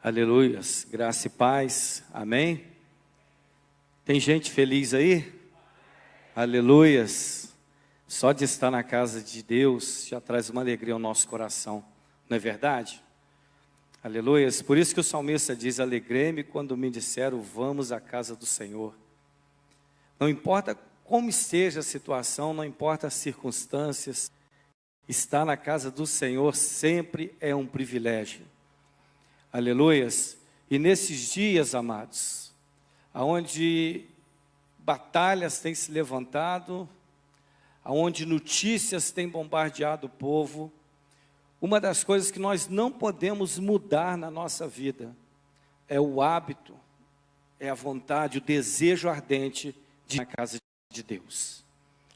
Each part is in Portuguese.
Aleluias, graça e paz, amém? Tem gente feliz aí? Aleluias, só de estar na casa de Deus já traz uma alegria ao nosso coração, não é verdade? Aleluias, por isso que o salmista diz: alegrei-me quando me disseram, vamos à casa do Senhor. Não importa como esteja a situação, não importa as circunstâncias, estar na casa do Senhor sempre é um privilégio. Aleluias, e nesses dias, amados, aonde batalhas têm se levantado, aonde notícias têm bombardeado o povo, uma das coisas que nós não podemos mudar na nossa vida é o hábito, é a vontade, o desejo ardente de ir na casa de Deus.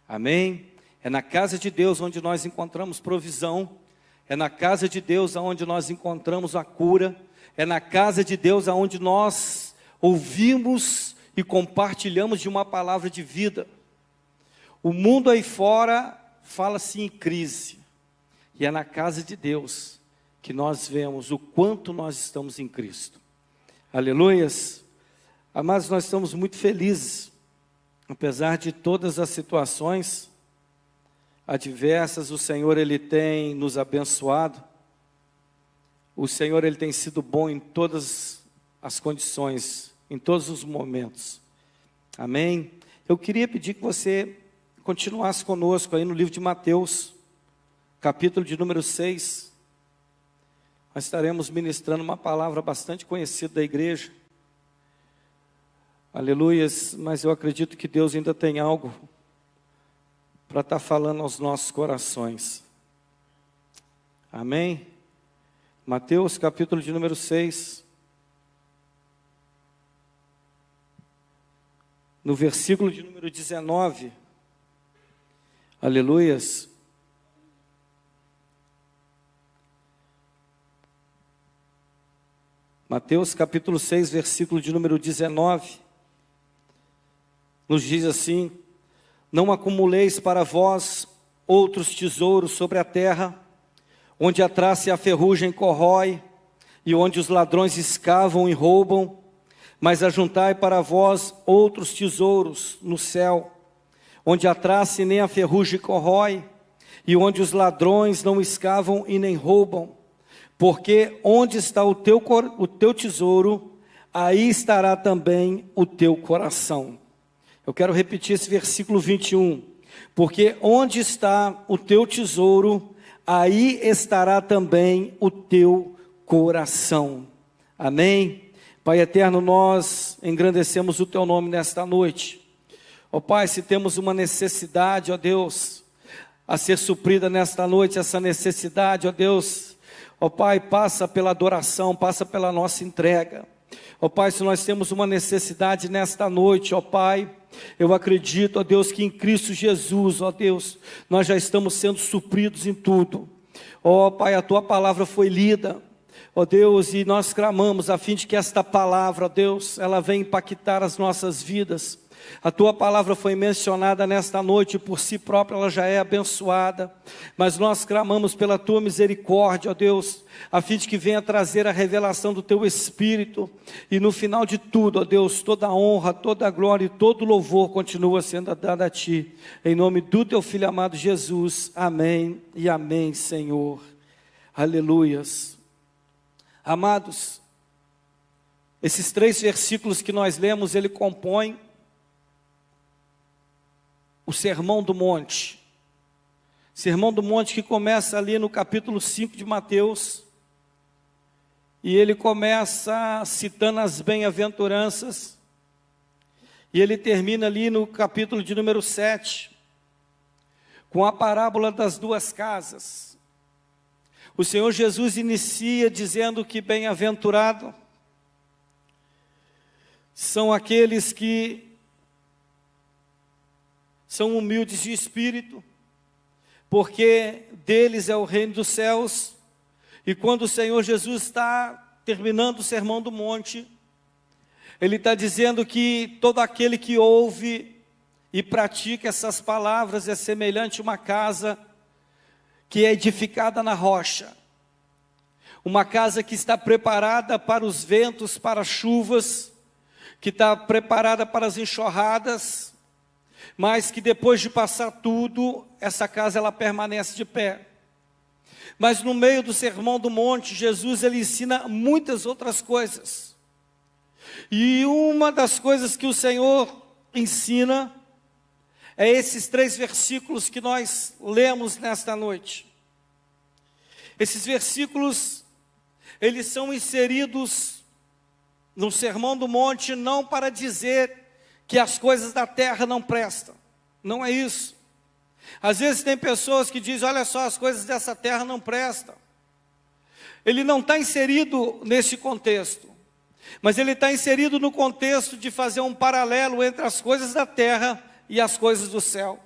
Amém? É na casa de Deus onde nós encontramos provisão, é na casa de Deus onde nós encontramos a cura, é na casa de Deus onde nós ouvimos e compartilhamos de uma palavra de vida. O mundo aí fora fala-se em crise, e é na casa de Deus que nós vemos o quanto nós estamos em Cristo. Aleluias. Amados, nós estamos muito felizes, apesar de todas as situações adversas, o Senhor, Ele tem nos abençoado. O Senhor, Ele tem sido bom em todas as condições, em todos os momentos. Amém? Eu queria pedir que você continuasse conosco aí no livro de Mateus, capítulo de número 6. Nós estaremos ministrando uma palavra bastante conhecida da igreja. Aleluias, mas eu acredito que Deus ainda tem algo para estar falando aos nossos corações. Amém? Mateus capítulo de número 6. No versículo de número 19. Aleluias. Mateus capítulo 6, versículo de número 19. Nos diz assim: não acumuleis para vós outros tesouros sobre a terra, onde a traça e a ferrugem corrói, e onde os ladrões escavam e roubam, mas ajuntai para vós outros tesouros no céu, onde a traça e nem a ferrugem corrói, e onde os ladrões não escavam e nem roubam, porque onde está o teu tesouro, aí estará também o teu coração. Eu quero repetir esse versículo 21. Porque onde está o teu tesouro, aí estará também o teu coração. Amém? Pai eterno, nós engrandecemos o teu nome nesta noite. Ó Pai, se temos uma necessidade, ó Deus, a ser suprida nesta noite, essa necessidade, ó Deus, ó Pai, passa pela adoração, passa pela nossa entrega. Ó Pai, se nós temos uma necessidade nesta noite, ó Pai, eu acredito, ó Deus, que em Cristo Jesus, ó Deus, nós já estamos sendo supridos em tudo. Ó Pai, a Tua palavra foi lida, ó Deus, e nós clamamos a fim de que esta palavra, ó Deus, ela venha impactar as nossas vidas. A Tua palavra foi mencionada nesta noite, por si própria ela já é abençoada, mas nós clamamos pela Tua misericórdia, ó Deus, a fim de que venha trazer a revelação do Teu Espírito, e no final de tudo, ó Deus, toda a honra, toda a glória e todo o louvor continua sendo dado a Ti, em nome do Teu Filho amado Jesus, amém e amém, Senhor, aleluias. Amados, esses 3 versículos que nós lemos, ele compõe o Sermão do Monte. Sermão do Monte que começa ali no capítulo 5 de Mateus, e ele começa citando as bem-aventuranças, e ele termina ali no capítulo de número 7, com a parábola das 2 casas. O Senhor Jesus inicia dizendo que bem-aventurado são aqueles que são humildes de espírito, porque deles é o reino dos céus. E quando o Senhor Jesus está terminando o Sermão do Monte, Ele está dizendo que todo aquele que ouve e pratica essas palavras é semelhante a uma casa que é edificada na rocha. uma casa que está preparada para os ventos, para as chuvas, que está preparada para as enxurradas, mas que depois de passar tudo, essa casa ela permanece de pé. Mas no meio do Sermão do Monte, Jesus ele ensina muitas outras coisas. E uma das coisas que o Senhor ensina é esses 3 versículos que nós lemos nesta noite. Esses versículos, eles são inseridos no Sermão do Monte não para dizer que as coisas da terra não prestam. Não é isso. Às vezes tem pessoas que dizem, olha só, as coisas dessa terra não prestam. Ele não está inserido nesse contexto, mas ele está inserido no contexto de fazer um paralelo entre as coisas da terra e as coisas do céu.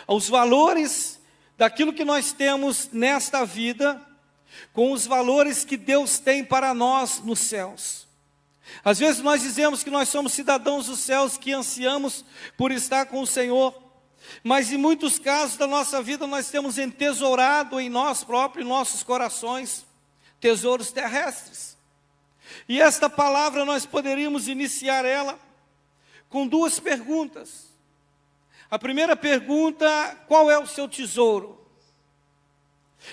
Os valores daquilo que nós temos nesta vida, com os valores que Deus tem para nós nos céus. Às vezes nós dizemos que nós somos cidadãos dos céus, que ansiamos por estar com o Senhor, mas em muitos casos da nossa vida nós temos entesourado em nós próprios, em nossos corações, tesouros terrestres. E esta palavra nós poderíamos iniciar ela com 2 perguntas. A primeira pergunta, qual é o seu tesouro?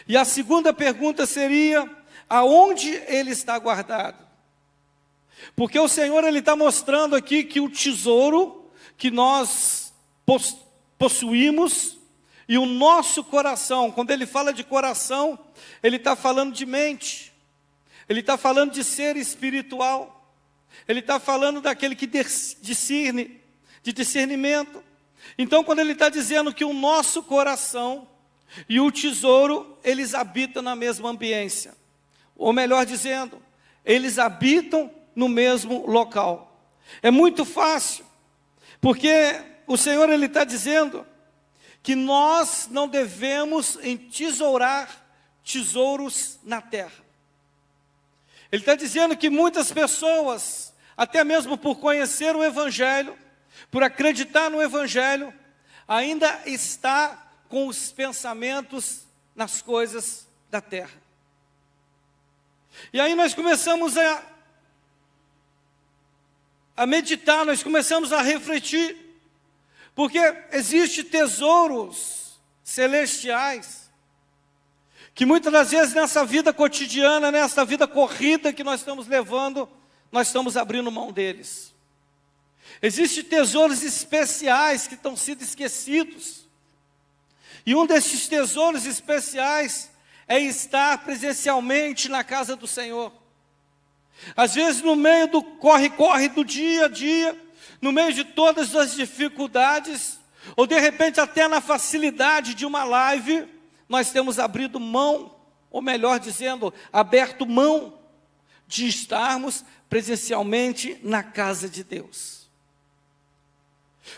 E a segunda pergunta seria, aonde ele está guardado? Porque o Senhor ele está mostrando aqui que o tesouro que nós possuímos e o nosso coração, quando ele fala de coração, ele está falando de mente, ele está falando de ser espiritual, ele está falando daquele que discerne, de discernimento. Então quando ele está dizendo que o nosso coração e o tesouro, eles habitam na mesma ambiência, ou melhor dizendo, eles habitam no mesmo local. É muito fácil, porque o Senhor ele está dizendo que nós não devemos entesourar tesouros na terra. Ele está dizendo que muitas pessoas, até mesmo por conhecer o Evangelho, por acreditar no Evangelho, ainda está com os pensamentos nas coisas da terra. E aí nós começamos a meditar, nós começamos a refletir, porque existem tesouros celestiais, que muitas das vezes nessa vida cotidiana, nessa vida corrida que nós estamos levando, nós estamos abrindo mão deles. Existem tesouros especiais que estão sendo esquecidos, e um desses tesouros especiais é estar presencialmente na casa do Senhor. Às vezes no meio do corre-corre do dia a dia, no meio de todas as dificuldades, ou de repente até na facilidade de uma live, nós temos abrido mão, ou melhor dizendo, aberto mão de estarmos presencialmente na casa de Deus.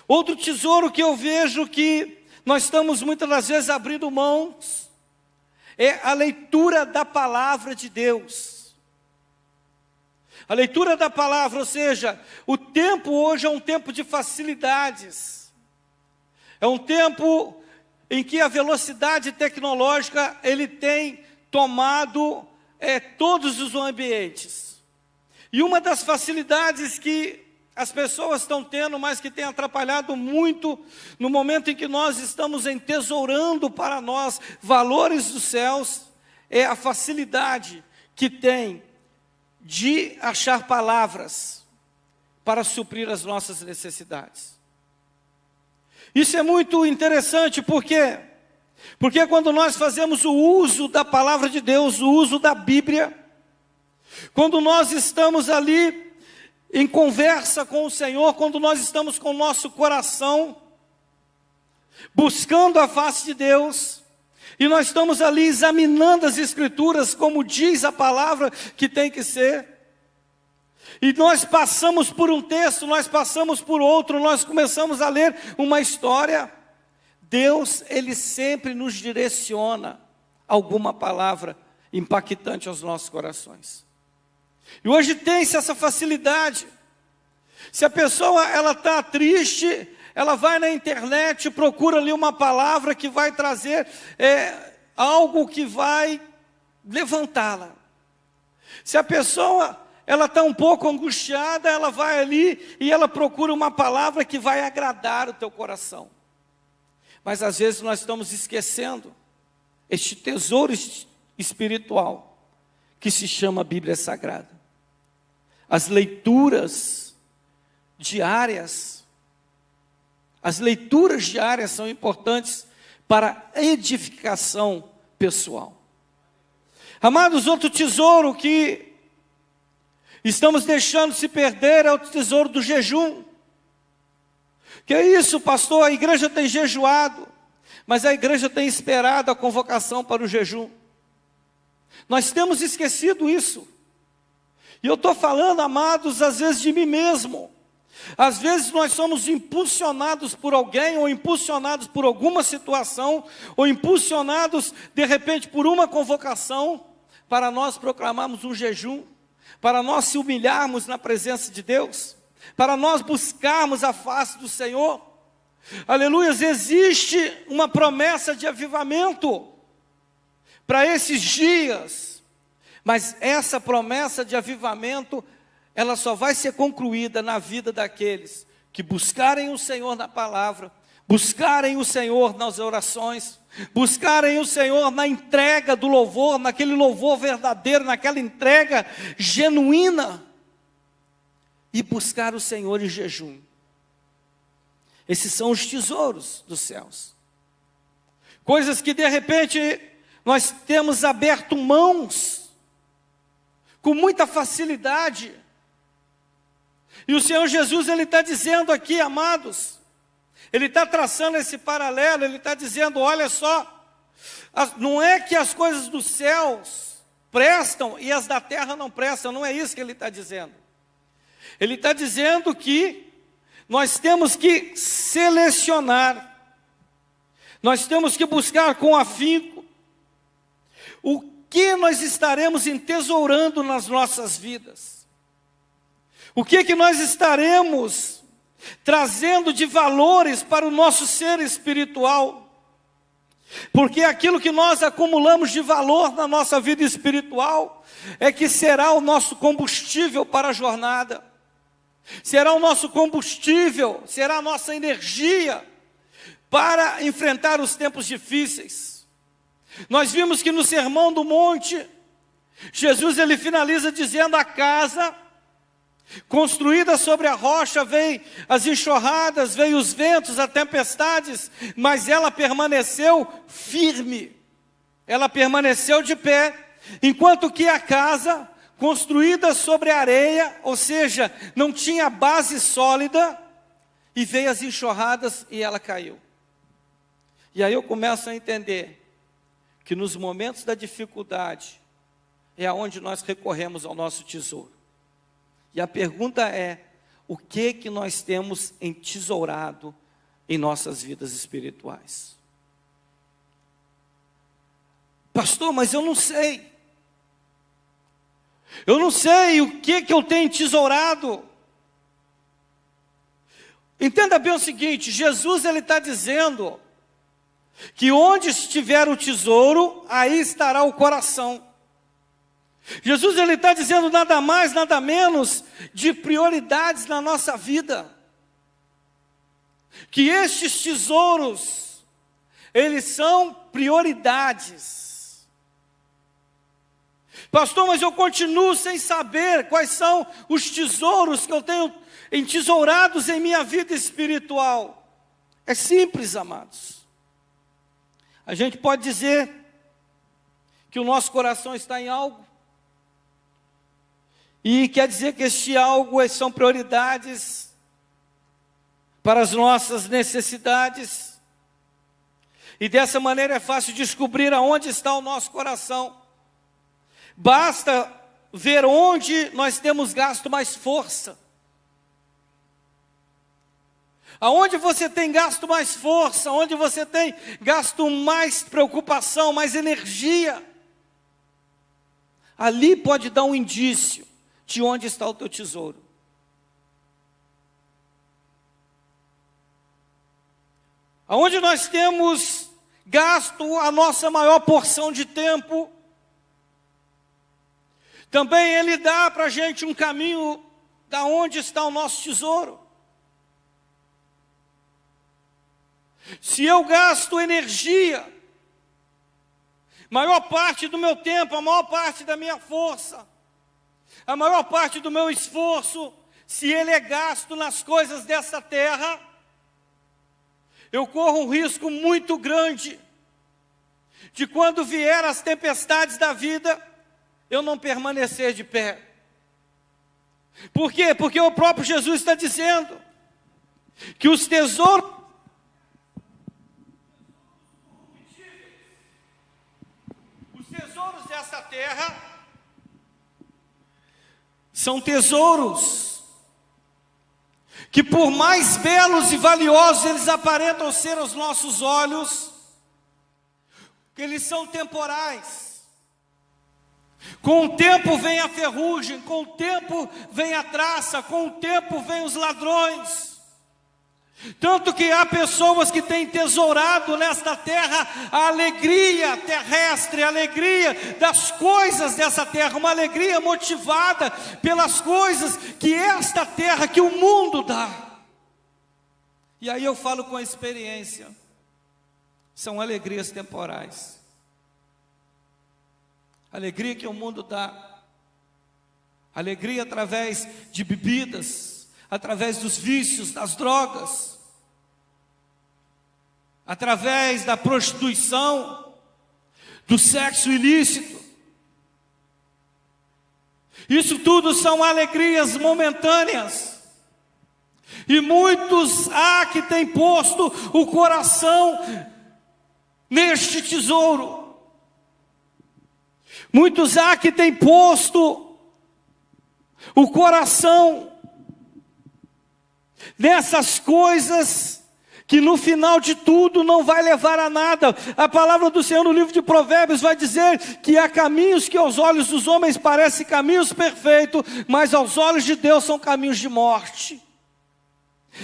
Outro tesouro que eu vejo que nós estamos muitas das vezes abrindo mãos, é a leitura da palavra de Deus. A leitura da palavra, ou seja, o tempo hoje é um tempo de facilidades. É um tempo em que a velocidade tecnológica, ele tem tomado todos os ambientes. E uma das facilidades que as pessoas estão tendo, mas que tem atrapalhado muito no momento em que nós estamos entesourando para nós valores dos céus, é a facilidade que tem de achar palavras para suprir as nossas necessidades. Isso é muito interessante, porque quando nós fazemos o uso da palavra de Deus, o uso da Bíblia, quando nós estamos ali em conversa com o Senhor, quando nós estamos com o nosso coração buscando a face de Deus, e nós estamos ali examinando as Escrituras, como diz a palavra que tem que ser, e nós passamos por um texto, nós passamos por outro, nós começamos a ler uma história, Deus, Ele sempre nos direciona alguma palavra impactante aos nossos corações. E hoje tem-se essa facilidade. Se a pessoa ela está triste, ela vai na internet, procura ali uma palavra que vai trazer algo que vai levantá-la. Se a pessoa ela está um pouco angustiada, ela vai ali e ela procura uma palavra que vai agradar o teu coração. Mas às vezes nós estamos esquecendo este tesouro espiritual que se chama Bíblia Sagrada. As leituras diárias, são importantes para a edificação pessoal. Amados, outro tesouro que estamos deixando se perder é o tesouro do jejum. Que é isso, pastor? A igreja tem jejuado, mas a igreja tem esperado a convocação para o jejum. Nós temos esquecido isso. E eu estou falando, amados, às vezes de mim mesmo. Às vezes nós somos impulsionados por alguém, ou impulsionados por alguma situação, ou impulsionados, de repente, por uma convocação, para nós proclamarmos um jejum, para nós se humilharmos na presença de Deus, para nós buscarmos a face do Senhor. Aleluias, existe uma promessa de avivamento para esses dias, mas essa promessa de avivamento, ela só vai ser concluída na vida daqueles que buscarem o Senhor na palavra, buscarem o Senhor nas orações, buscarem o Senhor na entrega do louvor, naquele louvor verdadeiro, naquela entrega genuína, e buscar o Senhor em jejum. Esses são os tesouros dos céus. Coisas que de repente nós temos aberto mãos com muita facilidade. E o Senhor Jesus, Ele está dizendo aqui, amados, Ele está traçando esse paralelo, Ele está dizendo, olha só, não é que as coisas dos céus prestam e as da terra não prestam, não é isso que Ele está dizendo. Ele está dizendo que nós temos que selecionar, nós temos que buscar com afinco o que nós estaremos entesourando nas nossas vidas. O que nós estaremos trazendo de valores para o nosso ser espiritual. Porque aquilo que nós acumulamos de valor na nossa vida espiritual é que será o nosso combustível para a jornada. Será o nosso combustível, será a nossa energia para enfrentar os tempos difíceis. Nós vimos que no Sermão do Monte, Jesus ele finaliza dizendo: a casa construída sobre a rocha, veio as enxurradas, veio os ventos, as tempestades, mas ela permaneceu firme, ela permaneceu de pé, enquanto que a casa construída sobre areia, ou seja, não tinha base sólida, e veio as enxurradas e ela caiu. E aí eu começo a entender que nos momentos da dificuldade é aonde nós recorremos ao nosso tesouro. E a pergunta é: o que nós temos entesourado em nossas vidas espirituais? Pastor, mas eu não sei. Eu não sei o que eu tenho entesourado. Entenda bem o seguinte: Jesus ele está dizendo que onde estiver o tesouro, aí estará o coração. Jesus ele está dizendo nada mais, nada menos de prioridades na nossa vida. Que estes tesouros, eles são prioridades. Pastor, mas eu continuo sem saber quais são os tesouros que eu tenho entesourados em minha vida espiritual. É simples, amados. A gente pode dizer que o nosso coração está em algo, e quer dizer que este algo são prioridades para as nossas necessidades, e dessa maneira é fácil descobrir aonde está o nosso coração. Basta ver onde nós temos gasto mais força. Aonde você tem gasto mais força, onde você tem gasto mais preocupação, mais energia, ali pode dar um indício de onde está o teu tesouro. Aonde nós temos gasto a nossa maior porção de tempo, Também Ele dá para a gente um caminho da onde está o nosso tesouro. Se eu gasto energia, maior parte do meu tempo, a maior parte da minha força, a maior parte do meu esforço, se ele é gasto nas coisas dessa terra, eu corro um risco muito grande de quando vier as tempestades da vida, eu não permanecer de pé. Por quê? Porque o próprio Jesus está dizendo que os tesouros dessa terra são tesouros que, por mais belos e valiosos eles aparentam ser aos nossos olhos, que eles são temporais. Com o tempo vem a ferrugem, com o tempo vem a traça, com o tempo vem os ladrões. Tanto que há pessoas que têm tesourado nesta terra a alegria terrestre, a alegria das coisas dessa terra, uma alegria motivada pelas coisas que esta terra, que o mundo dá. E aí eu falo com a experiência, são alegrias temporais. Alegria que o mundo dá, alegria através de bebidas, através dos vícios, das drogas, através da prostituição, do sexo ilícito. Isso tudo são alegrias momentâneas. E muitos há que têm posto o coração neste tesouro. Muitos há que têm posto o coração nessas coisas que no final de tudo não vai levar a nada. A palavra do Senhor no livro de Provérbios vai dizer que há caminhos que aos olhos dos homens parecem caminhos perfeitos, mas aos olhos de Deus são caminhos de morte.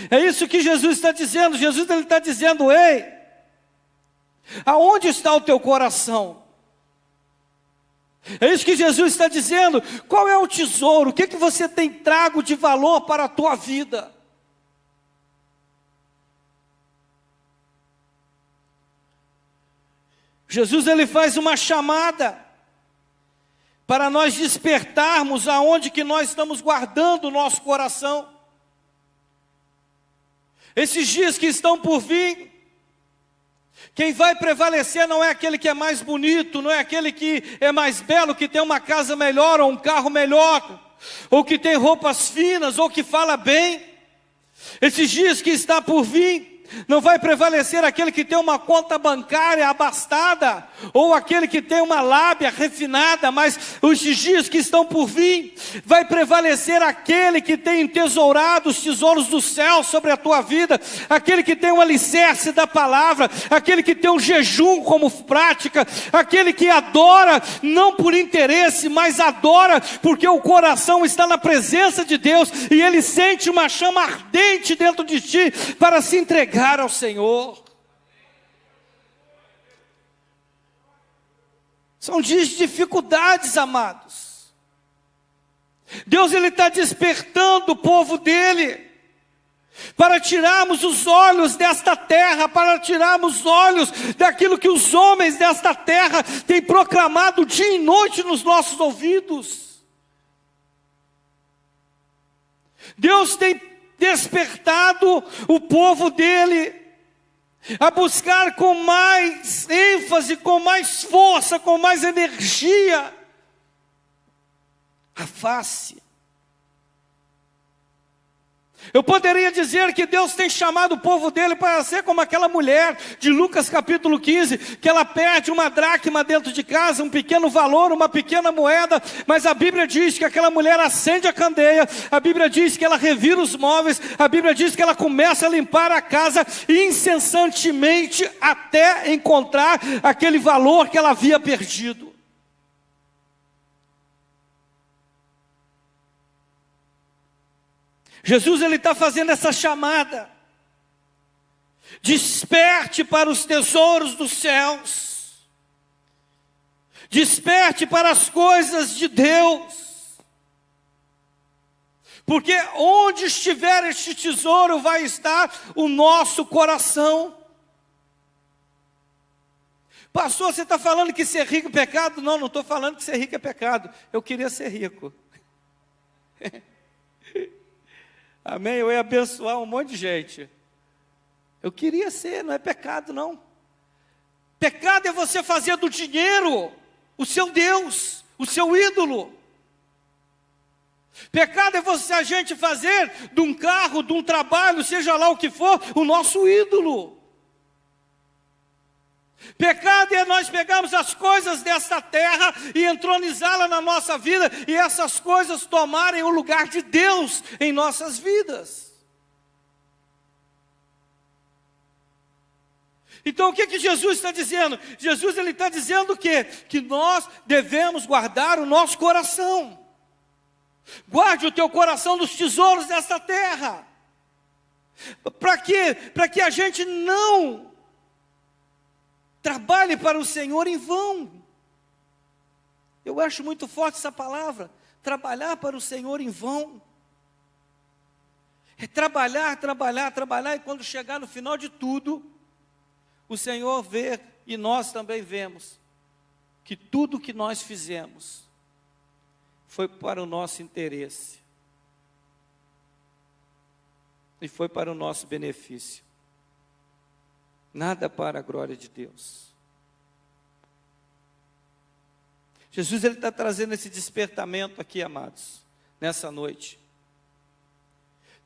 É isso que Jesus está dizendo. Jesus ele está dizendo: ei, aonde está o teu coração? É isso que Jesus está dizendo. Qual é o tesouro? O que você tem trago de valor para a tua vida? Jesus ele faz uma chamada para nós despertarmos aonde que nós estamos guardando o nosso coração. Esses dias que estão por vir, quem vai prevalecer não é aquele que é mais bonito, não é aquele que é mais belo, que tem uma casa melhor ou um carro melhor, ou que tem roupas finas, ou que fala bem. Esses dias que está por vir, não vai prevalecer aquele que tem uma conta bancária abastada, ou aquele que tem uma lábia refinada, mas os dias que estão por vir, vai prevalecer aquele que tem entesourado os tesouros do céu sobre a tua vida, aquele que tem o alicerce da palavra, aquele que tem o jejum como prática, aquele que adora não por interesse, mas adora porque o coração está na presença de Deus, e ele sente uma chama ardente dentro de ti, para se entregar ao Senhor. São dias de dificuldades, amados. Deus ele está despertando o povo dele, para tirarmos os olhos desta terra, para tirarmos os olhos daquilo que os homens desta terra têm proclamado dia e noite nos nossos ouvidos. Deus tem despertado o povo dele a buscar com mais ênfase, com mais força, com mais energia a face. Eu poderia dizer que Deus tem chamado o povo dele para ser como aquela mulher de Lucas capítulo 15, que ela perde uma dracma dentro de casa, um pequeno valor, uma pequena moeda, mas a Bíblia diz que aquela mulher acende a candeia, a Bíblia diz que ela revira os móveis, a Bíblia diz que ela começa a limpar a casa incessantemente até encontrar aquele valor que ela havia perdido. Jesus ele está fazendo essa chamada. Desperte para os tesouros dos céus. Desperte para as coisas de Deus. Porque onde estiver este tesouro, vai estar o nosso coração. Pastor, você está falando que ser rico é pecado? Não, não estou falando que ser rico é pecado. Eu queria ser rico. Amém? Eu ia abençoar um monte de gente. Eu queria ser, não é pecado não. Pecado é você fazer do dinheiro o seu Deus, o seu ídolo. Pecado é a gente fazer de um carro, de um trabalho, seja lá o que for, o nosso ídolo. Pecado é nós pegarmos as coisas desta terra e entronizá-la na nossa vida, e essas coisas tomarem o lugar de Deus em nossas vidas. Então o que Jesus está dizendo? Jesus ele está dizendo o quê? Que nós devemos guardar o nosso coração. Guarde o teu coração dos tesouros desta terra. Para quê? Para que a gente não trabalhe para o Senhor em vão. Eu acho muito forte essa palavra, trabalhar para o Senhor em vão. É trabalhar, trabalhar, trabalhar, e quando chegar no final de tudo, o Senhor vê, e nós também vemos, que tudo que nós fizemos foi para o nosso interesse. E foi para o nosso benefício. Nada para a glória de Deus. Jesus ele está trazendo esse despertamento aqui, amados, nessa noite.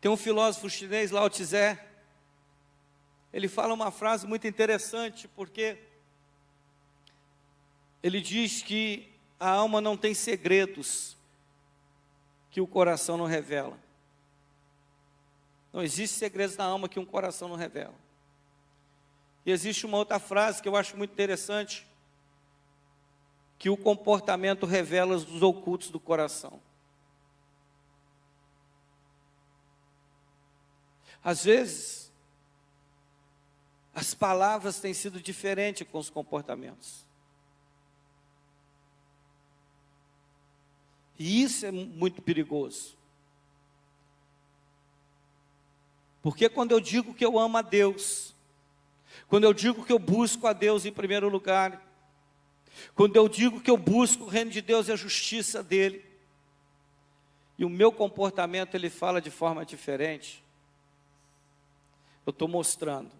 Tem um filósofo chinês, Lao Tse, ele fala uma frase muito interessante, porque ele diz que a alma não tem segredos que o coração não revela. Não existe segredos na alma que um coração não revela. E existe uma outra frase que eu acho muito interessante, que o comportamento revela os ocultos do coração. Às vezes, as palavras têm sido diferentes com os comportamentos. E isso é muito perigoso. Porque quando eu digo que eu amo a Deus, quando eu digo que eu busco a Deus em primeiro lugar, quando eu digo que eu busco o reino de Deus e a justiça dEle, e o meu comportamento ele fala de forma diferente, eu estou mostrando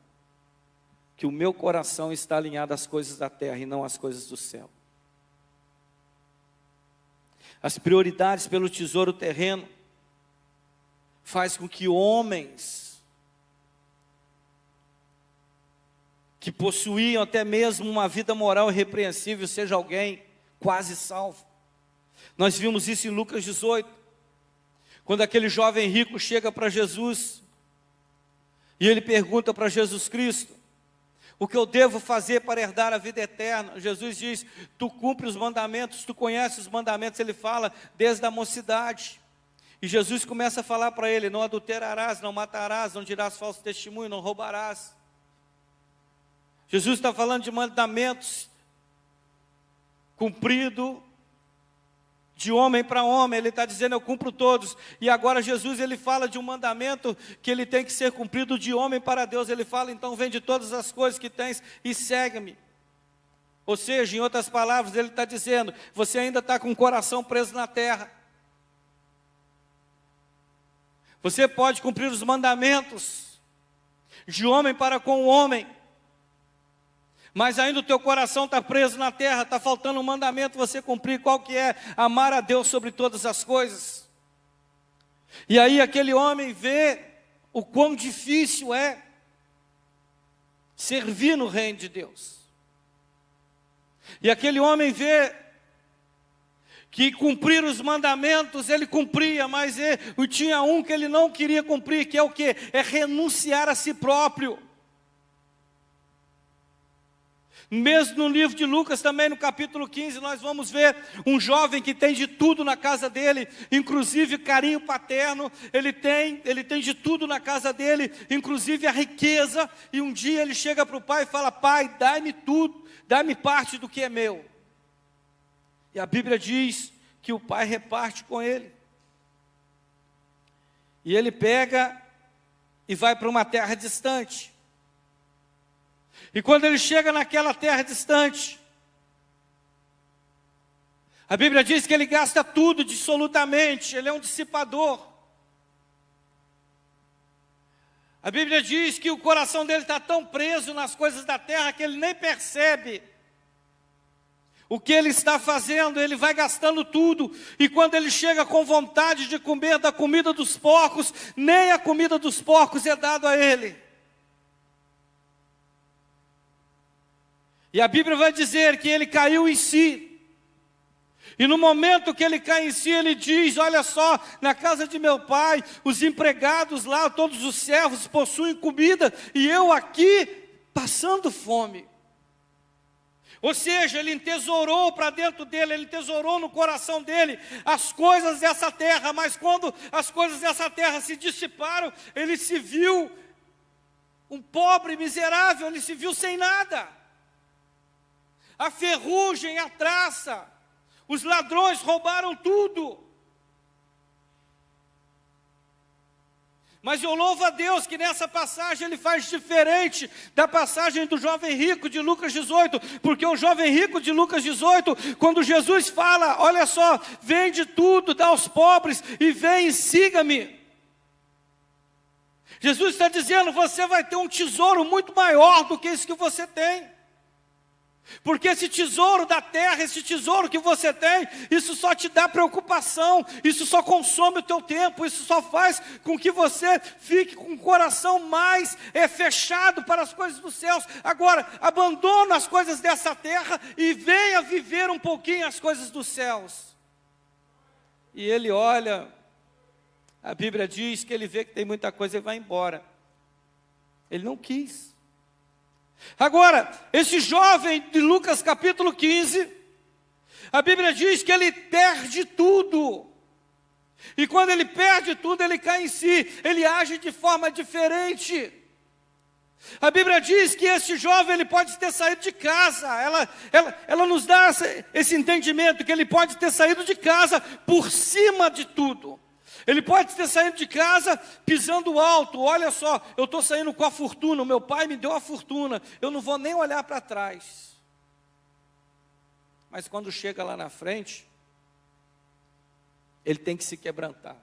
que o meu coração está alinhado às coisas da terra e não às coisas do céu. As prioridades pelo tesouro terreno faz com que homens que possuíam até mesmo uma vida moral irrepreensível seja alguém quase salvo. Nós vimos isso em Lucas 18, quando aquele jovem rico chega para Jesus e ele pergunta para Jesus Cristo: o que eu devo fazer para herdar a vida eterna? Jesus diz: tu cumpre os mandamentos, tu conheces os mandamentos. Ele fala desde a mocidade. E Jesus começa a falar para ele: não adulterarás, não matarás, não dirás falso testemunho, não roubarás. Jesus está falando de mandamentos cumprido de homem para homem. Ele está dizendo: eu cumpro todos. E agora Jesus ele fala de um mandamento que ele tem que ser cumprido de homem para Deus. Ele fala: então vende todas as coisas que tens e segue-me. Ou seja, em outras palavras, ele está dizendo: você ainda está com o coração preso na terra. Você pode cumprir os mandamentos de homem para com o homem, mas ainda o teu coração está preso na terra, está faltando um mandamento você cumprir. Qual que é? Amar a Deus sobre todas as coisas. E aí aquele homem vê o quão difícil é servir no reino de Deus. E aquele homem vê que cumprir os mandamentos ele cumpria, mas tinha um que ele não queria cumprir, que é o quê? É renunciar a si próprio. Mesmo no livro de Lucas, também no capítulo 15, nós vamos ver um jovem que tem de tudo na casa dele, inclusive carinho paterno. Ele tem de tudo na casa dele, inclusive a riqueza. E um dia ele chega para o pai e fala: pai, dá-me tudo, dá-me parte do que é meu. E a Bíblia diz que o pai reparte com ele. E ele pega e vai para uma terra distante. E quando ele chega naquela terra distante, a Bíblia diz que ele gasta tudo dissolutamente, ele é um dissipador. A Bíblia diz que o coração dele está tão preso nas coisas da terra que ele nem percebe o que ele está fazendo, ele vai gastando tudo. E quando ele chega com vontade de comer da comida dos porcos, nem a comida dos porcos é dada a ele. E a Bíblia vai dizer que ele caiu em si. E no momento que ele cai em si, ele diz: olha só, na casa de meu pai, os empregados lá, todos os servos possuem comida, e eu aqui passando fome. Ou seja, ele entesourou para dentro dele, ele entesourou no coração dele as coisas dessa terra, mas quando as coisas dessa terra se dissiparam, ele se viu um pobre, miserável, ele se viu sem nada. A ferrugem, a traça, os ladrões roubaram tudo. Mas eu louvo a Deus que nessa passagem ele faz diferente da passagem do jovem rico de Lucas 18, porque o jovem rico de Lucas 18, quando Jesus fala, olha só, vende tudo, dá aos pobres e vem e siga-me. Jesus está dizendo, você vai ter um tesouro muito maior do que esse que você tem. Porque esse tesouro da terra, esse tesouro que você tem, isso só te dá preocupação, isso só consome o teu tempo, isso só faz com que você fique com o coração mais fechado para as coisas dos céus. Agora, abandona as coisas dessa terra e venha viver um pouquinho as coisas dos céus. E ele olha, a Bíblia diz que ele vê que tem muita coisa e vai embora. Ele não quis. Agora, esse jovem de Lucas capítulo 15, a Bíblia diz que ele perde tudo. E quando ele perde tudo, ele cai em si, ele age de forma diferente. A Bíblia diz que esse jovem, ele pode ter saído de casa, ela nos dá esse entendimento, que ele pode ter saído de casa por cima de tudo. Ele pode ter saído de casa pisando alto, olha só, eu estou saindo com a fortuna, o meu pai me deu a fortuna, eu não vou nem olhar para trás. Mas quando chega lá na frente, ele tem que se quebrantar.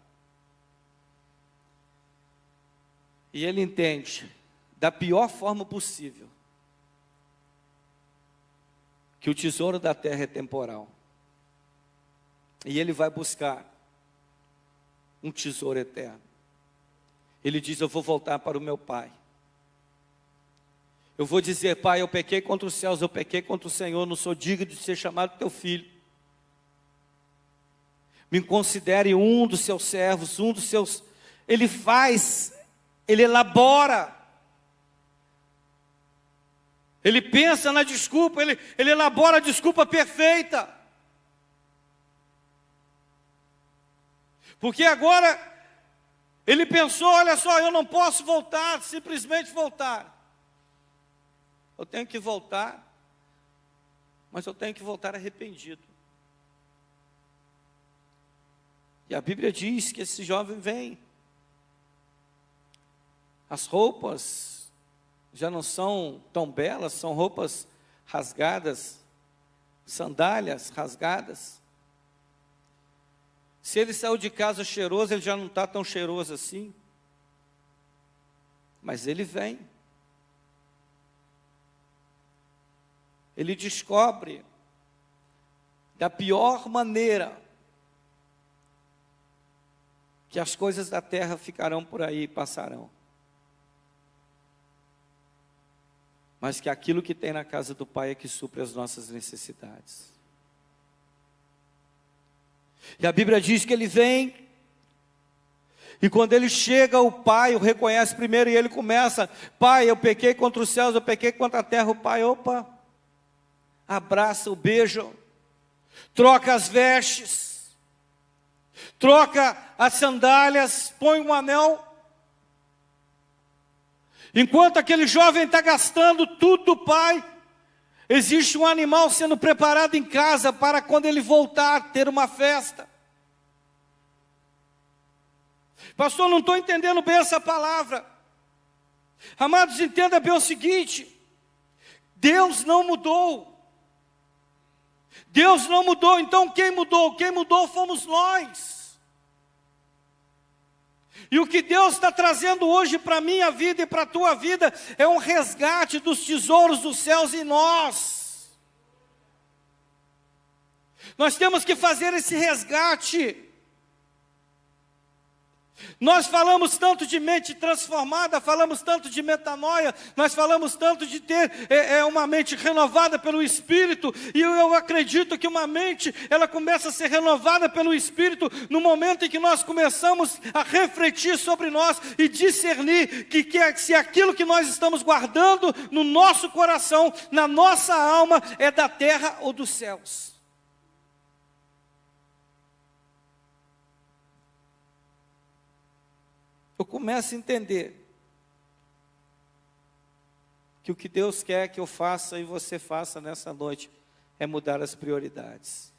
E ele entende, da pior forma possível, que o tesouro da terra é temporal. E ele vai buscar um tesouro eterno. Ele diz, eu vou voltar para o meu pai. Eu vou dizer, pai, eu pequei contra os céus, eu pequei contra o Senhor, não sou digno de ser chamado teu filho. Me considere um dos seus servos, um dos seus... Ele faz, ele elabora. Ele pensa na desculpa, ele elabora a desculpa perfeita. Porque agora, ele pensou, olha só, eu não posso voltar, simplesmente voltar. Eu tenho que voltar, mas eu tenho que voltar arrependido. E a Bíblia diz que esse jovem vem. As roupas já não são tão belas, são roupas rasgadas, sandálias rasgadas. Se ele saiu de casa cheiroso, ele já não está tão cheiroso assim. Mas ele vem. Ele descobre, da pior maneira, que as coisas da terra ficarão por aí e passarão. Mas que aquilo que tem na casa do Pai é que supre as nossas necessidades. E a Bíblia diz que ele vem, e quando ele chega, o pai o reconhece primeiro, e ele começa, pai, eu pequei contra os céus, eu pequei contra a terra. O pai, opa, abraça, o beija, troca as vestes, troca as sandálias, põe um anel. Enquanto aquele jovem está gastando tudo do pai, Existe um animal sendo preparado em casa para quando ele voltar, ter uma festa. Pastor, não estou entendendo bem essa palavra. Amados, entenda bem o seguinte: Deus não mudou. Deus não mudou, então quem mudou? Quem mudou fomos nós. E o que Deus está trazendo hoje para a minha vida e para a tua vida é um resgate dos tesouros dos céus em nós. Nós temos que fazer esse resgate. Nós falamos tanto de mente transformada, falamos tanto de metanoia, nós falamos tanto de ter uma mente renovada pelo Espírito, e eu acredito que uma mente, ela começa a ser renovada pelo Espírito no momento em que nós começamos a refletir sobre nós e discernir que se aquilo que nós estamos guardando no nosso coração, na nossa alma, é da terra ou dos céus. Eu começo a entender que o que Deus quer que eu faça e você faça nessa noite é mudar as prioridades.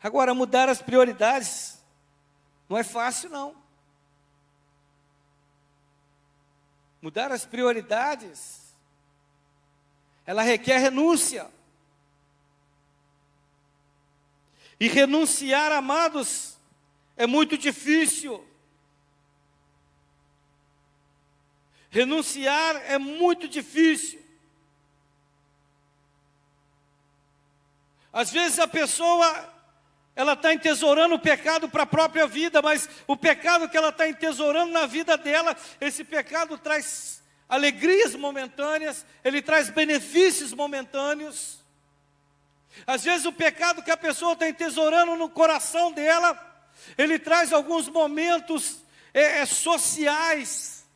Agora, mudar as prioridades não é fácil, não. Mudar as prioridades, ela requer renúncia. E renunciar, amados, é muito difícil. Renunciar é muito difícil. Às vezes a pessoa, ela está entesourando o pecado para a própria vida, mas o pecado que ela está entesourando na vida dela, esse pecado traz alegrias momentâneas, ele traz benefícios momentâneos. Às vezes o pecado que a pessoa está entesourando no coração dela, ele traz alguns momentos sociais,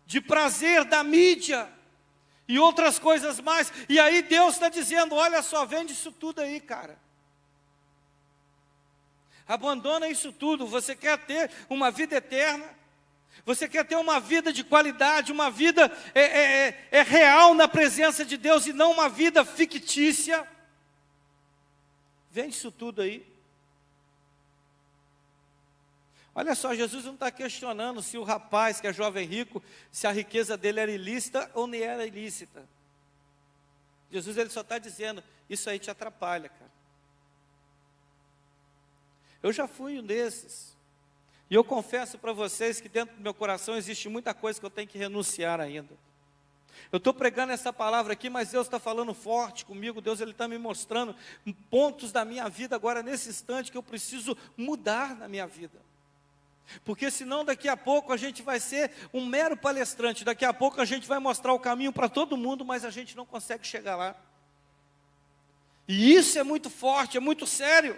de prazer da mídia, e outras coisas mais, e aí Deus está dizendo, olha só, vende isso tudo aí, cara. Abandona isso tudo, você quer ter uma vida eterna, você quer ter uma vida de qualidade, uma vida real na presença de Deus, e não uma vida fictícia, vende isso tudo aí. Olha só, Jesus não está questionando se o rapaz que é jovem rico, se a riqueza dele era ilícita ou nem era ilícita. Jesus, ele só está dizendo, isso aí te atrapalha, cara. Eu já fui um desses. E eu confesso para vocês que dentro do meu coração existe muita coisa que eu tenho que renunciar ainda. Eu estou pregando essa palavra aqui, mas Deus está falando forte comigo. Deus, ele está me mostrando pontos da minha vida agora, nesse instante, que eu preciso mudar na minha vida. Porque senão daqui a pouco a gente vai ser um mero palestrante, daqui a pouco a gente vai mostrar o caminho para todo mundo, mas a gente não consegue chegar lá. E isso é muito forte, é muito sério.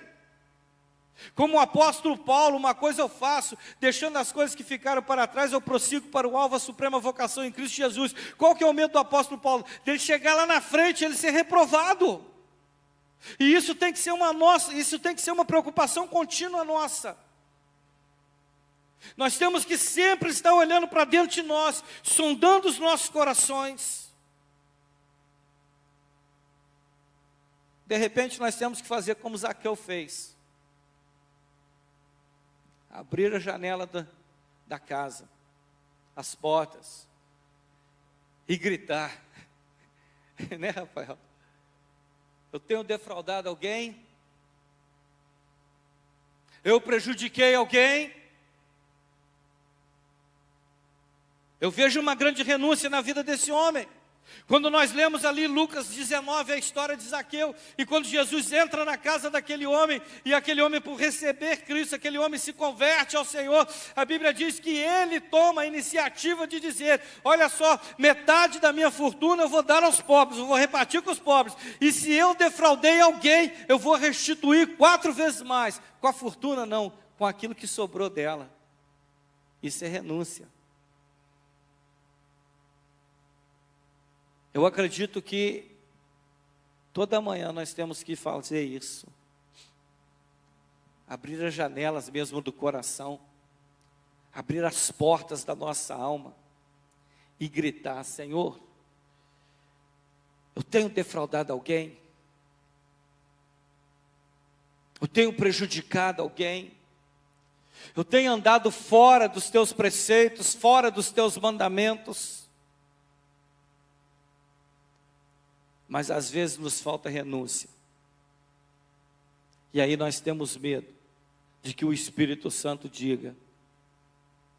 Como o apóstolo Paulo, uma coisa eu faço, deixando as coisas que ficaram para trás, eu prossigo para o alvo, a suprema vocação em Cristo Jesus. Qual que é o medo do apóstolo Paulo? Dele chegar lá na frente, ele ser reprovado. E isso tem que ser uma preocupação contínua nossa. Nós temos que sempre estar olhando para dentro de nós, sondando os nossos corações. De repente nós temos que fazer como Zaqueu fez. Abrir a janela da casa, as portas, e gritar. Né, Rafael? Eu tenho defraudado alguém? Eu prejudiquei alguém? Eu vejo uma grande renúncia na vida desse homem. Quando nós lemos ali Lucas 19, a história de Zaqueu, e quando Jesus entra na casa daquele homem, e aquele homem, por receber Cristo, aquele homem se converte ao Senhor, a Bíblia diz que ele toma a iniciativa de dizer, olha só, metade da minha fortuna eu vou dar aos pobres, eu vou repartir com os pobres, e se eu defraudei alguém, eu vou restituir 4 vezes mais, com a fortuna não, com aquilo que sobrou dela. Isso é renúncia. Eu acredito que toda manhã nós temos que fazer isso. Abrir as janelas mesmo do coração. Abrir as portas da nossa alma. E gritar, Senhor, Eu tenho defraudado alguém? Eu tenho prejudicado alguém? Eu tenho andado fora dos teus preceitos, fora dos teus mandamentos? Mas às vezes nos falta renúncia. E aí nós temos medo de que o Espírito Santo diga: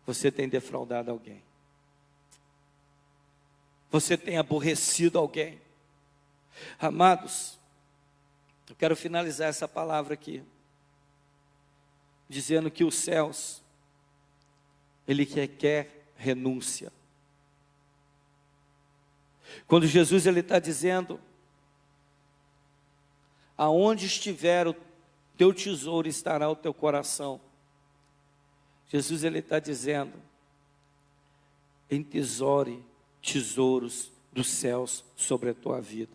você tem defraudado alguém. Você tem aborrecido alguém. Amados, eu quero finalizar essa palavra aqui, dizendo que os céus, Ele quer renúncia. Quando Jesus está dizendo: aonde estiver o teu tesouro, estará o teu coração. Jesus está dizendo: entesoure tesouros dos céus sobre a tua vida,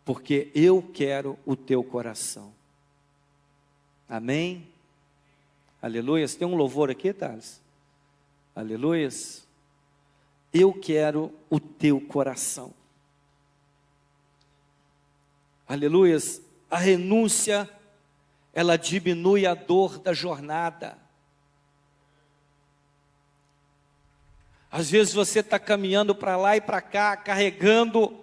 porque eu quero o teu coração. Amém? Aleluias. Tem um louvor aqui, Thales? Aleluias. Eu quero o teu coração. Aleluias. A renúncia, ela diminui a dor da jornada. Às vezes você está caminhando para lá e para cá, carregando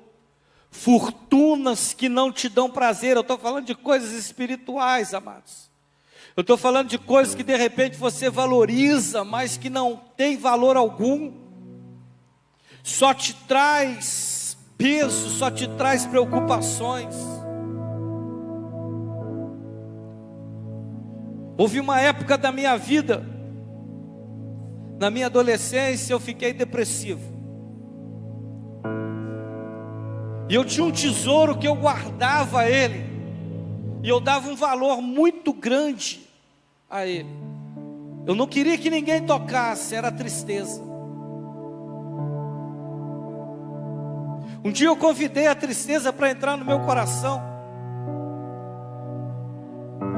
fortunas que não te dão prazer. Eu estou falando de coisas espirituais, amados. Eu estou falando de coisas que de repente você valoriza, mas que não tem valor algum. Só te traz peso, só te traz preocupações. Houve uma época da minha vida, na minha adolescência, eu fiquei depressivo. E eu tinha um tesouro que eu guardava ele, e eu dava um valor muito grande a ele. Eu não queria que ninguém tocasse, era tristeza. Um dia eu convidei a tristeza para entrar no meu coração,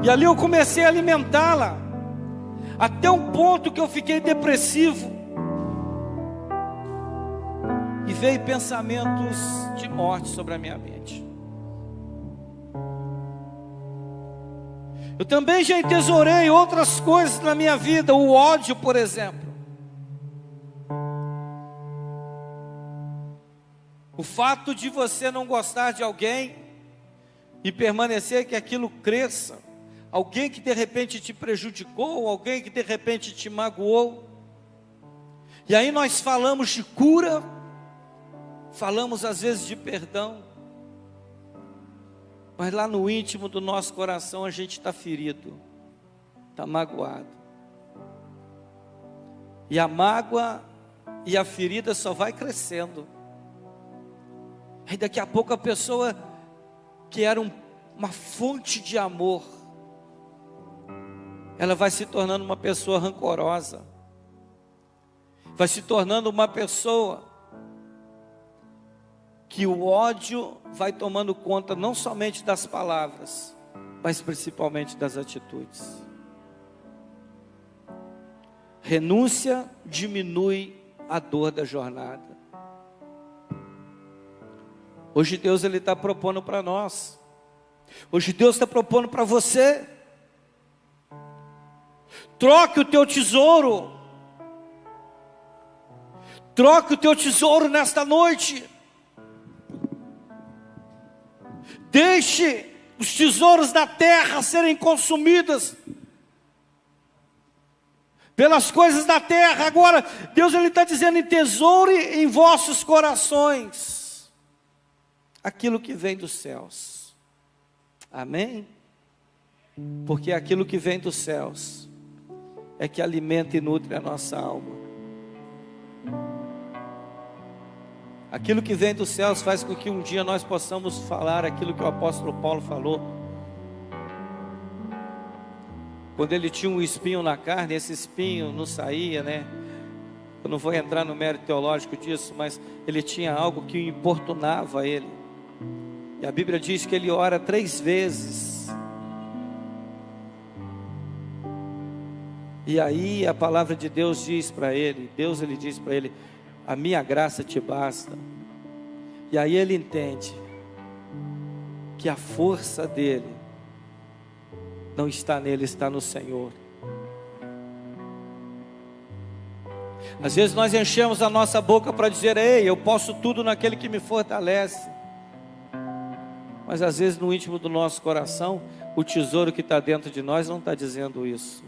e ali eu comecei a alimentá-la, até um ponto que eu fiquei depressivo, e veio pensamentos de morte sobre a minha mente. Eu também já entesourei outras coisas na minha vida, o ódio, por exemplo. O fato de você não gostar de alguém e permanecer que aquilo cresça. Alguém que de repente te prejudicou, alguém que de repente te magoou. E aí nós falamos de cura, falamos às vezes de perdão, mas lá no íntimo do nosso coração a gente está ferido, está magoado. E a mágoa e a ferida só vai crescendo. Aí daqui a pouco a pessoa que era uma fonte de amor, ela vai se tornando uma pessoa rancorosa, vai se tornando uma pessoa que o ódio vai tomando conta não somente das palavras, mas principalmente das atitudes. Renúncia diminui a dor da jornada. Hoje Deus está propondo para nós, hoje Deus está propondo para você: troque o teu tesouro, troque o teu tesouro nesta noite. Deixe os tesouros da terra serem consumidos pelas coisas da terra. Agora Deus está dizendo: entesoure em vossos corações aquilo que vem dos céus. Amém? Porque aquilo que vem dos céus é que alimenta e nutre a nossa alma. Aquilo que vem dos céus faz com que um dia nós possamos falar aquilo que o apóstolo Paulo falou. Quando ele tinha um espinho na carne, esse espinho não saía, né? Eu não vou entrar no mérito teológico disso, mas ele tinha algo que importunava ele. E a Bíblia diz que ele ora 3 vezes. E aí a palavra de Deus diz para ele, ele diz para ele: a minha graça te basta. E aí ele entende que a força dele não está nele, está no Senhor. Às vezes nós enchemos a nossa boca para dizer: ei, eu posso tudo naquele que me fortalece. Mas às vezes no íntimo do nosso coração, o tesouro que está dentro de nós não está dizendo isso.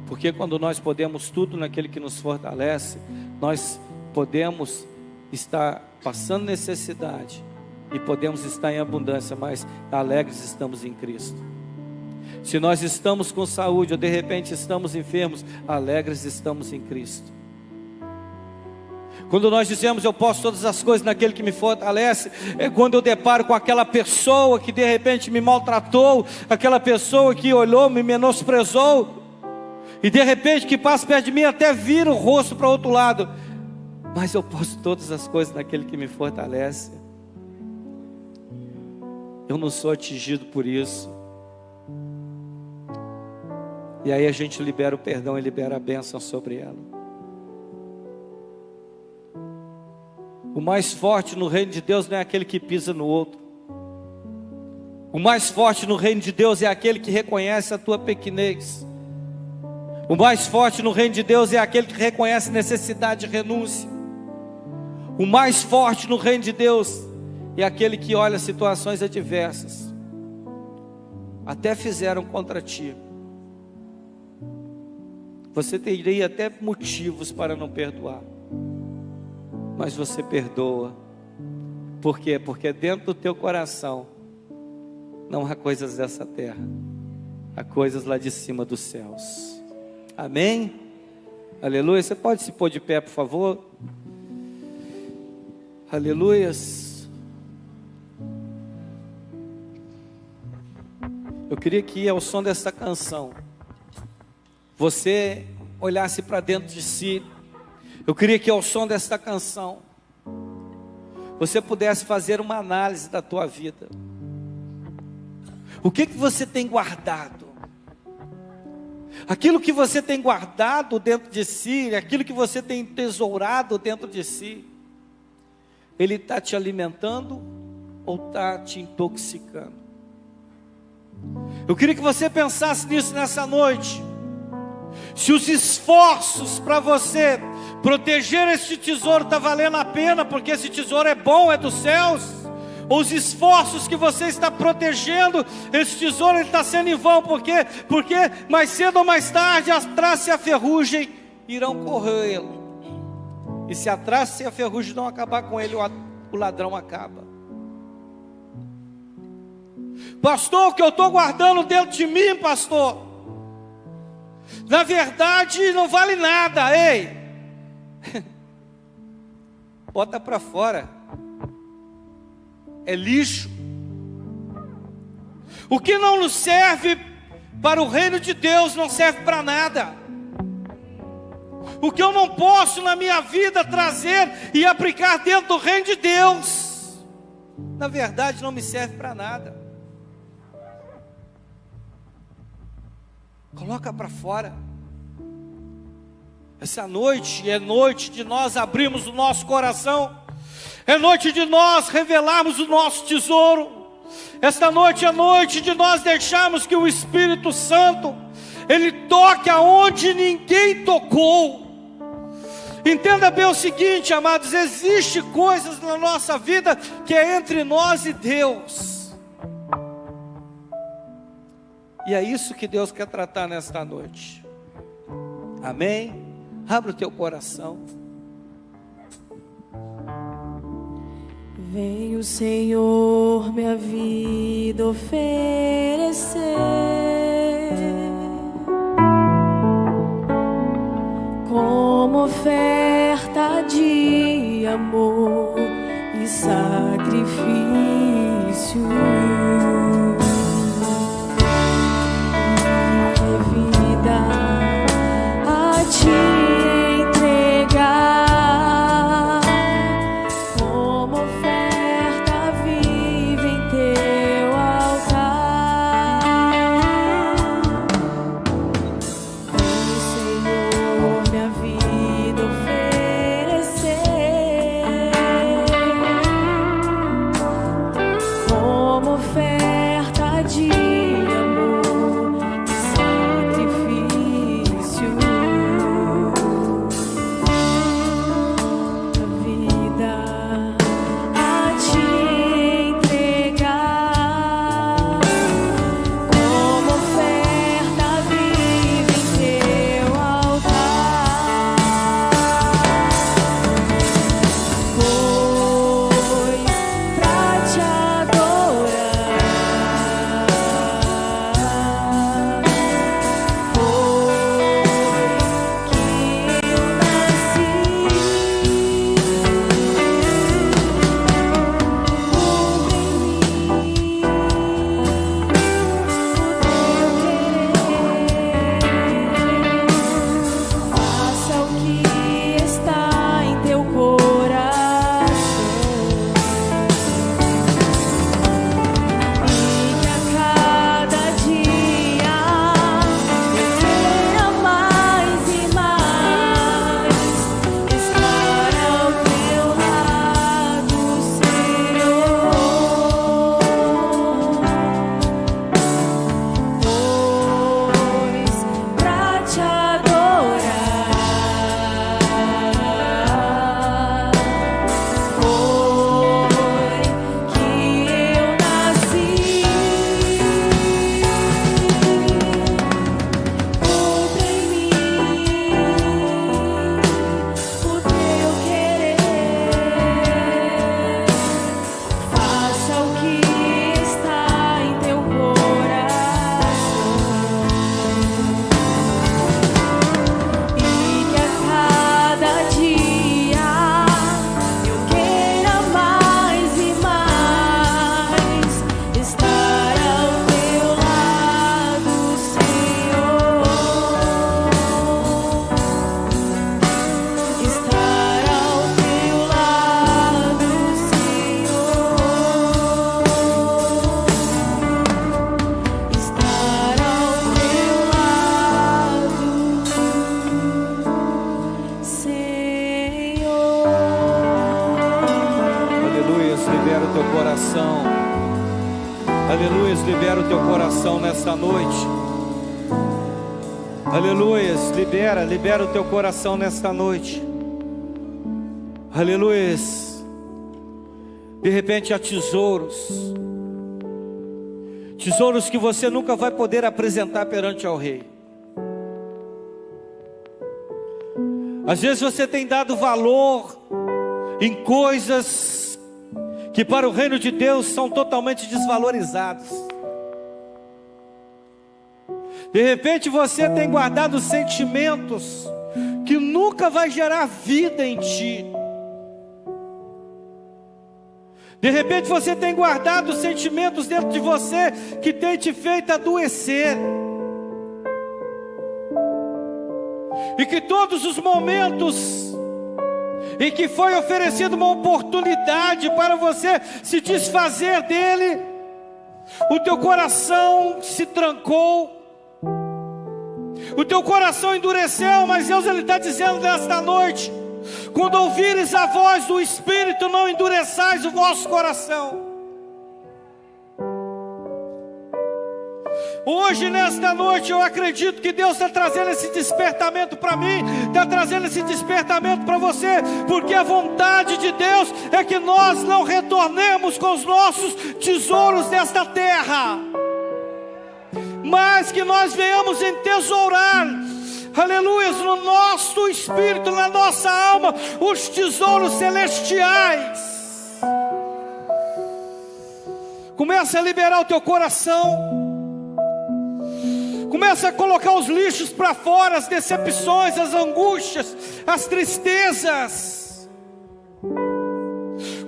Porque quando nós podemos tudo naquele que nos fortalece, nós podemos estar passando necessidade e podemos estar em abundância, mas alegres estamos em Cristo. Se nós estamos com saúde ou de repente estamos enfermos, alegres estamos em Cristo. Quando nós dizemos eu posso todas as coisas naquele que me fortalece, é quando eu deparo com aquela pessoa que de repente me maltratou, aquela pessoa que olhou, me menosprezou, e de repente que passa perto de mim até vira o rosto para o outro lado, mas eu posso todas as coisas naquele que me fortalece. Eu não sou atingido por isso. E aí a gente libera o perdão e libera a bênção sobre ela. O mais forte no reino de Deus não é aquele que pisa no outro. O mais forte no reino de Deus é aquele que reconhece a tua pequenez. O mais forte no reino de Deus é aquele que reconhece necessidade e renúncia. O mais forte no reino de Deus é aquele que olha situações adversas. Até fizeram contra ti. Você teria até motivos para não perdoar, mas você perdoa. Por quê? Porque dentro do teu coração não há coisas dessa terra, há coisas lá de cima dos céus. Amém? Aleluia. Você pode se pôr de pé, por favor? Aleluias. Eu queria que ao som dessa canção você olhasse para dentro de si. Eu queria que ao som desta canção você pudesse fazer uma análise da tua vida. O que você tem guardado? Aquilo que você tem guardado dentro de si, aquilo que você tem tesourado dentro de si, ele está te alimentando ou está te intoxicando? Eu queria que você pensasse nisso nessa noite. Se os esforços para você proteger esse tesouro está valendo a pena, porque esse tesouro é bom, é dos céus, ou os esforços que você está protegendo esse tesouro, ele está sendo em vão, porque mais cedo ou mais tarde a traça e a ferrugem irão corrê-lo, e se a traça e a ferrugem não acabar com ele, o ladrão acaba. Pastor, o que eu estou guardando dentro de mim, pastor, na verdade não vale nada. Ei, bota para fora, é lixo. O que não nos serve para o reino de Deus não serve para nada. O que eu não posso na minha vida trazer e aplicar dentro do reino de Deus, na verdade não me serve para nada. Coloca para fora. Essa noite é noite de nós abrirmos o nosso coração, é noite de nós revelarmos o nosso tesouro. Esta noite é noite de nós deixarmos que o Espírito Santo, ele toque aonde ninguém tocou. Entenda bem o seguinte, amados, existe coisas na nossa vida que é entre nós e Deus. E é isso que Deus quer tratar nesta noite. Amém? Abra o teu coração. Vem o Senhor minha vida oferecer, como oferta de amor e sacrifício. Minha vida a ti entregar, como oferta viva em teu altar. Vem, Senhor, minha vida oferecer, libera o teu coração nesta noite. Aleluias, libera o teu coração nesta noite. Aleluias. De repente há tesouros que você nunca vai poder apresentar perante ao rei. Às vezes você tem dado valor em coisas que para o reino de Deus são totalmente desvalorizadas. De repente você tem guardado sentimentos que nunca vai gerar vida em ti. De repente você tem guardado sentimentos dentro de você que tem te feito adoecer. E que todos os momentos em que foi oferecida uma oportunidade para você se desfazer dele, o teu coração se trancou, o teu coração endureceu. Mas Deus está dizendo nesta noite: quando ouvires a voz do Espírito, não endureçais o vosso coração. Hoje, nesta noite, eu acredito que Deus está trazendo esse despertamento para mim, está trazendo esse despertamento para você, porque a vontade de Deus é que nós não retornemos com os nossos tesouros desta terra, mas que nós venhamos entesourar, aleluia, no nosso espírito, na nossa alma, os tesouros celestiais. Começa a liberar o teu coração. Começa a colocar os lixos para fora, as decepções, as angústias, as tristezas,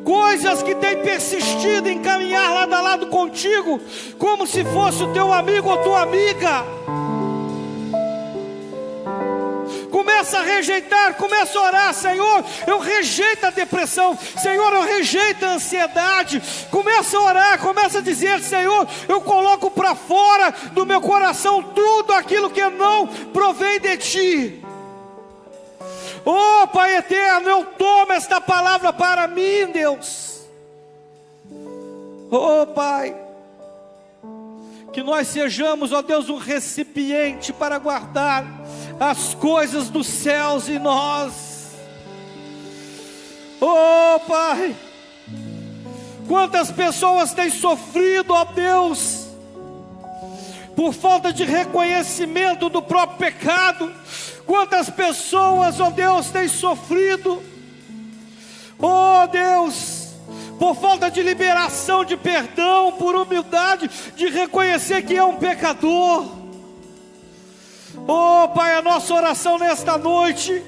coisas que têm persistido em caminhar lado a lado contigo, como se fosse o teu amigo ou tua amiga. Começa a rejeitar, começa a orar: Senhor, eu rejeito a depressão, Senhor, eu rejeito a ansiedade. Começa a orar, começa a dizer: Senhor, eu coloco para fora do meu coração tudo aquilo que não provém de Ti. Oh Pai eterno, eu tomo esta palavra para mim, Deus. Oh Pai, que nós sejamos, ó Deus, um recipiente para guardar as coisas dos céus em nós. Oh Pai, quantas pessoas têm sofrido, ó Deus, por falta de reconhecimento do próprio pecado. Quantas pessoas, ó Deus, têm sofrido, ó Deus, por falta de liberação de perdão, por humildade de reconhecer que é um pecador. Oh Pai, a nossa oração nesta noite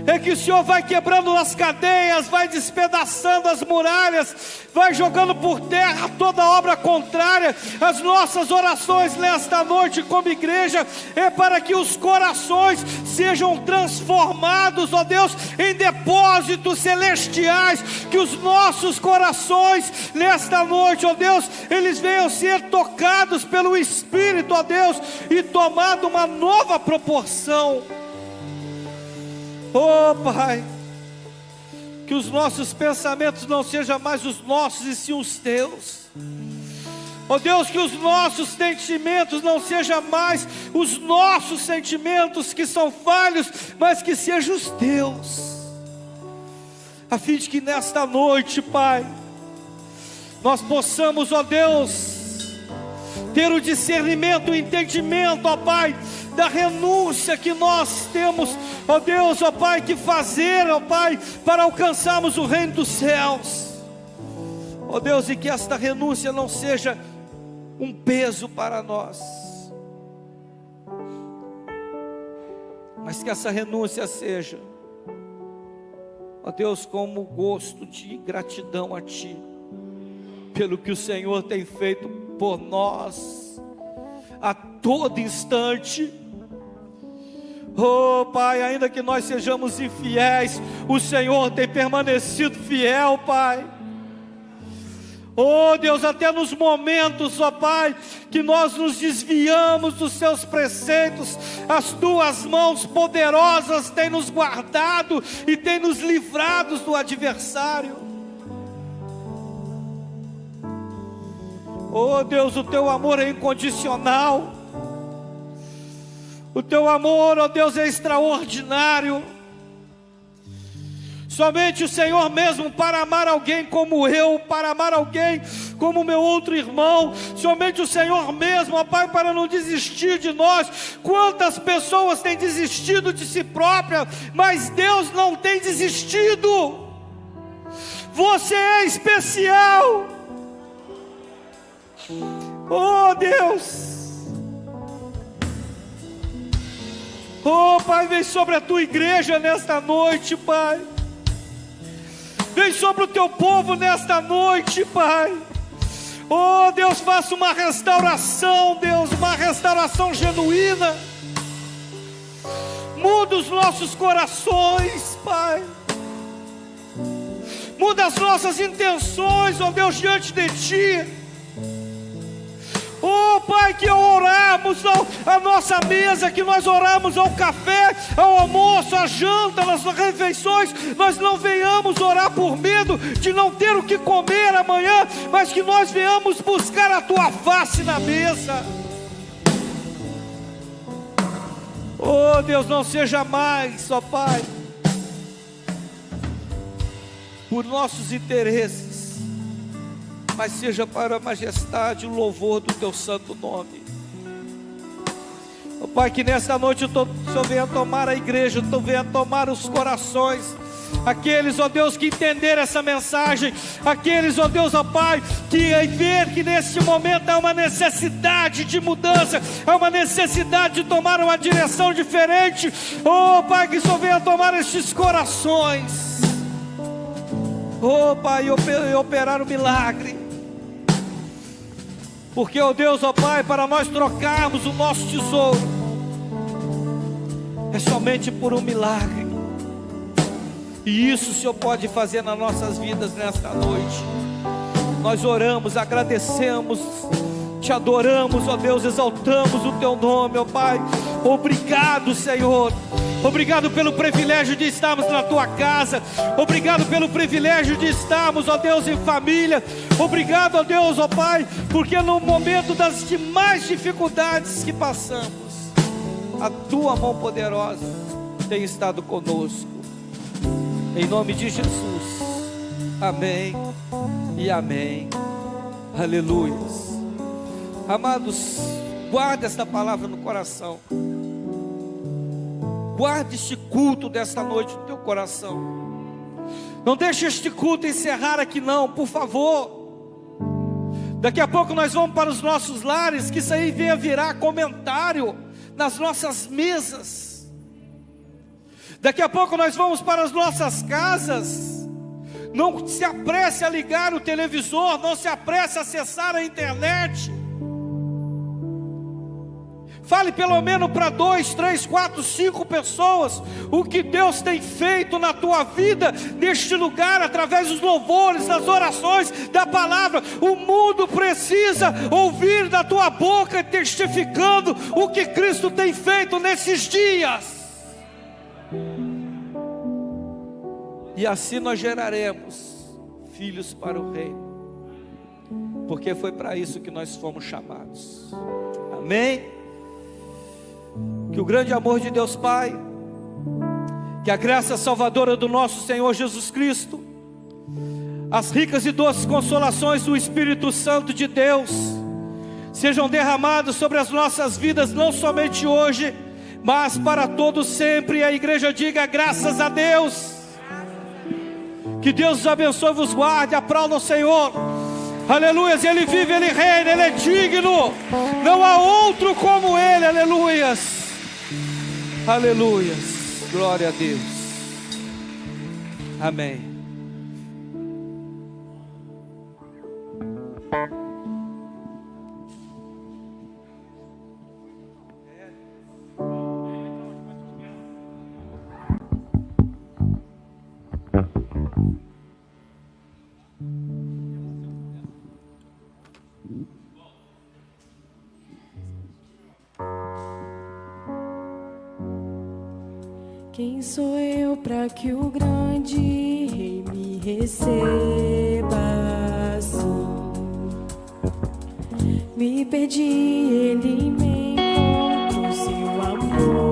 é que o Senhor vai quebrando as cadeias, vai despedaçando as muralhas, vai jogando por terra toda obra contrária. As nossas orações nesta noite como igreja é para que os corações sejam transformados, ó Deus, em depósitos celestiais. Que os nossos corações nesta noite, ó Deus, eles venham ser tocados pelo Espírito, ó Deus, e tomado uma nova proporção. Oh Pai, que os nossos pensamentos não sejam mais os nossos e sim os Teus. Oh Deus, que os nossos sentimentos não sejam mais os nossos sentimentos que são falhos, mas que sejam os Teus. A fim de que nesta noite, Pai, nós possamos, ó Deus, ter o discernimento, o entendimento, ó Pai, da renúncia que nós temos, ó Deus, ó Pai, que fazer, ó Pai, para alcançarmos o reino dos céus. Ó Deus, e que esta renúncia não seja um peso para nós, mas que essa renúncia seja, ó Deus, como gosto de gratidão a Ti, pelo que o Senhor tem feito por nós, a todo instante. Oh Pai, ainda que nós sejamos infiéis, o Senhor tem permanecido fiel, Pai. Oh Deus, até nos momentos, ó Pai, que nós nos desviamos dos Seus preceitos, as Tuas mãos poderosas têm nos guardado e têm nos livrado do adversário. Oh Deus, o teu amor é incondicional. O teu amor, oh Deus, é extraordinário. Somente o Senhor mesmo para amar alguém como eu, para amar alguém como meu outro irmão. Somente o Senhor mesmo, ó Pai, para não desistir de nós. Quantas pessoas têm desistido de si própria, mas Deus não tem desistido. Você é especial. Oh Deus. Oh Pai, vem sobre a tua igreja nesta noite, Pai. Vem sobre o teu povo nesta noite, Pai. Oh Deus, faça uma restauração, Deus, uma restauração genuína. Muda os nossos corações, Pai. Muda as nossas intenções, ó Deus, diante de Ti. Oh Pai, que ao orarmos a nossa mesa, que nós oramos ao café, ao almoço, à janta, nas refeições, nós não venhamos orar por medo de não ter o que comer amanhã, mas que nós venhamos buscar a Tua face na mesa. Oh Deus, não seja mais, ó Pai, por nossos interesses, mas seja para a majestade e o louvor do Teu santo nome. Ó Pai, que nesta noite o Senhor venha tomar a igreja, o Senhor venha tomar os corações, aqueles, ó Deus, que entenderam essa mensagem, aqueles, ó Deus, ó Pai, que ver que neste momento há uma necessidade de mudança, há uma necessidade de tomar uma direção diferente. Oh Pai, que o Senhor venha tomar estes corações, oh Pai, e operar o milagre. Porque, ó Deus, ó Pai, para nós trocarmos o nosso tesouro, é somente por um milagre. E isso o Senhor pode fazer nas nossas vidas nesta noite. Nós oramos, agradecemos, Te adoramos, ó Deus, exaltamos o Teu nome, ó Pai. Obrigado, Senhor. Obrigado pelo privilégio de estarmos na Tua casa. Obrigado pelo privilégio de estarmos, ó Deus, em família. Obrigado, ó Deus, ó Pai, porque no momento das demais dificuldades que passamos, a Tua mão poderosa tem estado conosco. Em nome de Jesus. Amém e amém. Aleluia. Amados, guarda esta palavra no coração. Guarde este culto desta noite no teu coração. Não deixe este culto encerrar aqui não, por favor. Daqui a pouco nós vamos para os nossos lares, que isso aí venha virar comentário nas nossas mesas. Daqui a pouco nós vamos para as nossas casas. Não se apresse a ligar o televisor, não se apresse a acessar a internet. Fale pelo menos para 2, 3, 4, 5 pessoas o que Deus tem feito na tua vida, neste lugar, através dos louvores, das orações, da palavra. O mundo precisa ouvir da tua boca, testificando o que Cristo tem feito nesses dias. E assim nós geraremos filhos para o reino, porque foi para isso que nós fomos chamados. Amém? Que o grande amor de Deus Pai, que a graça salvadora do nosso Senhor Jesus Cristo, as ricas e doces consolações do Espírito Santo de Deus, sejam derramadas sobre as nossas vidas, não somente hoje, mas para todos sempre. E a igreja diga graças a Deus. Que Deus os abençoe e vos guarde. Aplauda o Senhor. Aleluias, Ele vive, Ele reina, Ele é digno. Não há outro como Ele, aleluias. Aleluias, glória a Deus. Amém. Quem sou eu para que o grande Rei me receba assim? Me perdi, ele me encontrou, seu amor